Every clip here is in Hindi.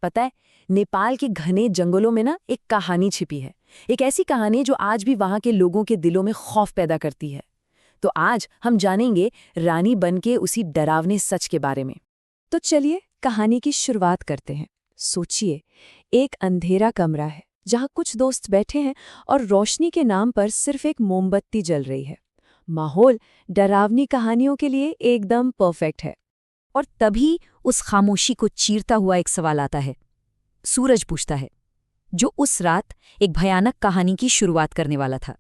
पता है, नेपाल के घने जंगलों में ना एक कहानी छिपी है। एक ऐसी कहानी जो आज भी वहां के लोगों के दिलों में खौफ पैदा करती है। तो आज हम जानेंगे रानी बन के उसी डरावने सच के बारे में। तो चलिए कहानी की शुरुआत करते हैं। सोचिए, एक अंधेरा कमरा है जहाँ कुछ दोस्त बैठे हैं और रोशनी के नाम पर सिर्फ एक मोमबत्ती जल रही है। माहौल डरावनी कहानियों के लिए एकदम परफेक्ट है। और तभी उस खामोशी को चीरता हुआ एक सवाल आता है। सूरज पूछता है, जो उस रात एक भयानक कहानी की शुरुआत करने वाला था।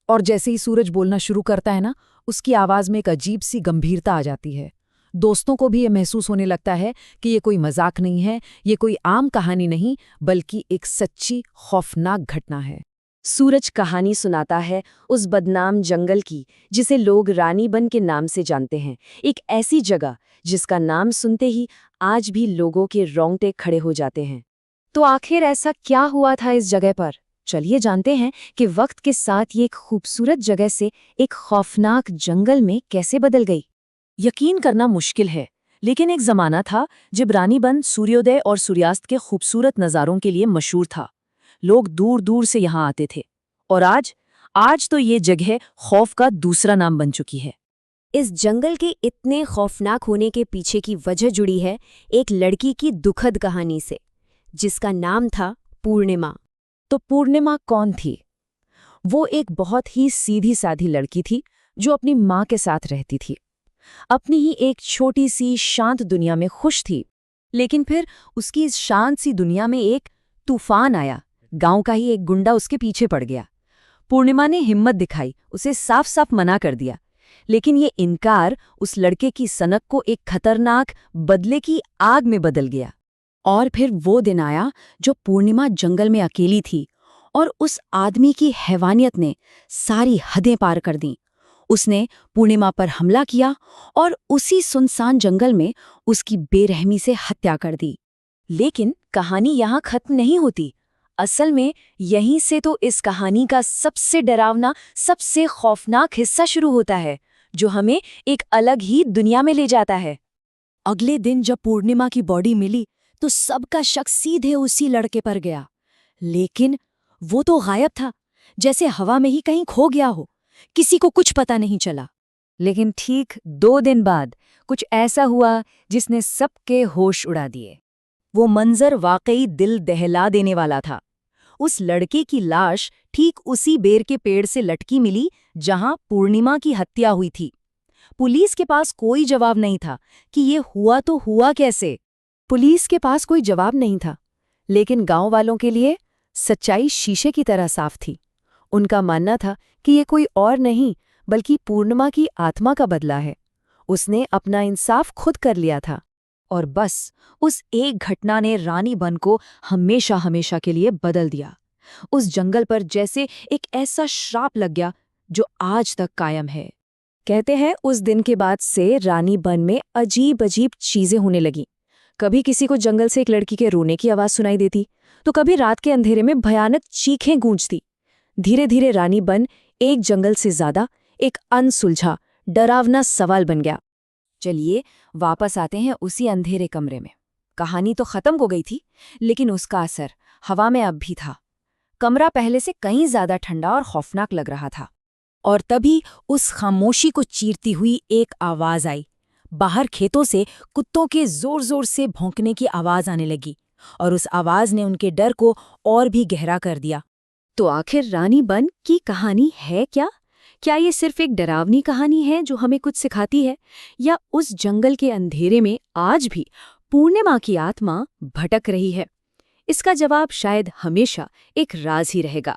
और जैसे ही सूरज बोलना शुरू करता है ना, उसकी आवाज में एक अजीब सी गंभीरता आ जाती है। दोस्तों को भी ये महसूस होने लगता है कि ये कोई मजाक नहीं है, ये कोई आम कहानी नहीं, बल्कि एक सच्ची खौफनाक घटना है। सूरज कहानी सुनाता है उस बदनाम जंगल की जिसे लोग रानीबन के नाम से जानते हैं। एक ऐसी जगह जिसका नाम सुनते ही आज भी लोगों के रोंगटे खड़े हो जाते हैं। तो आखिर ऐसा क्या हुआ था इस जगह पर? चलिए जानते हैं कि वक्त के साथ ये एक खूबसूरत जगह से एक खौफनाक जंगल में कैसे बदल गई। यकीन करना मुश्किल है, लेकिन एक जमाना था जब रानीबन सूर्योदय और सूर्यास्त के खूबसूरत नज़ारों के लिए मशहूर था। लोग दूर दूर से यहाँ आते थे। और आज तो ये जगह खौफ का दूसरा नाम बन चुकी है। इस जंगल के इतने खौफनाक होने के पीछे की वजह जुड़ी है एक लड़की की दुखद कहानी से, जिसका नाम था पूर्णिमा। तो पूर्णिमा कौन थी? वो एक बहुत ही सीधी साधी लड़की थी जो अपनी माँ के साथ रहती थी। अपनी ही एक छोटी सी शांत दुनिया में खुश थी। लेकिन फिर उसकी इस शांत सी दुनिया में एक तूफान आया। गांव का ही एक गुंडा उसके पीछे पड़ गया। पूर्णिमा ने हिम्मत दिखाई, उसे साफ साफ मना कर दिया। लेकिन ये इनकार उस लड़के की सनक को एक खतरनाक बदले की आग में बदल गया। और फिर वो दिन आया जो पूर्णिमा जंगल में अकेली थी, और उस आदमी की हैवानियत ने सारी हदें पार कर दी। उसने पूर्णिमा पर हमला किया और उसी सुनसान जंगल में उसकी बेरहमी से हत्या कर दी। लेकिन कहानी यहाँ खत्म नहीं होती। असल में यहीं से तो इस कहानी का सबसे डरावना, सबसे खौफनाक हिस्सा शुरू होता है, जो हमें एक अलग ही दुनिया में ले जाता है। अगले दिन जब पूर्णिमा की बॉडी मिली तो सबका शक सीधे उसी लड़के पर गया। लेकिन वो तो गायब था, जैसे हवा में ही कहीं खो गया हो। किसी को कुछ पता नहीं चला। लेकिन ठीक 2 दिन बाद कुछ ऐसा हुआ जिसने सबके होश उड़ा दिए। वो मंजर वाकई दिल दहला देने वाला था। उस लड़के की लाश ठीक उसी बेर के पेड़ से लटकी मिली जहां पूर्णिमा की हत्या हुई थी। पुलिस के पास कोई जवाब नहीं था कि ये हुआ तो हुआ कैसे। पुलिस के पास कोई जवाब नहीं था, लेकिन गांव वालों के लिए सच्चाई शीशे की तरह साफ थी। उनका मानना था कि ये कोई और नहीं बल्कि पूर्णिमा की आत्मा का बदला है। उसने अपना इंसाफ खुद कर लिया था। और बस उस एक घटना ने रानीबन को हमेशा हमेशा के लिए बदल दिया। उस जंगल पर जैसे एक ऐसा श्राप लग गया जो आज तक कायम है। कहते हैं उस दिन के बाद से रानीबन में अजीब अजीब चीजें होने लगीं। कभी किसी को जंगल से एक लड़की के रोने की आवाज सुनाई देती, तो कभी रात के अंधेरे में भयानक चीखें गूंजती। धीरे धीरे रानीबन एक जंगल से ज्यादा एक अनसुलझा, डरावना सवाल बन गया। चलिए वापस आते हैं उसी अंधेरे कमरे में। कहानी तो खत्म हो गई थी, लेकिन उसका असर हवा में अब भी था। कमरा पहले से कहीं ज्यादा ठंडा और खौफनाक लग रहा था। और तभी उस खामोशी को चीरती हुई एक आवाज आई। बाहर खेतों से कुत्तों के जोर जोर से भौंकने की आवाज आने लगी, और उस आवाज ने उनके डर को और भी गहरा कर दिया। तो आखिर रानीबन की कहानी है क्या? क्या ये सिर्फ एक डरावनी कहानी है जो हमें कुछ सिखाती है, या उस जंगल के अंधेरे में आज भी पूर्णिमा की आत्मा भटक रही है? इसका जवाब शायद हमेशा एक राज ही रहेगा।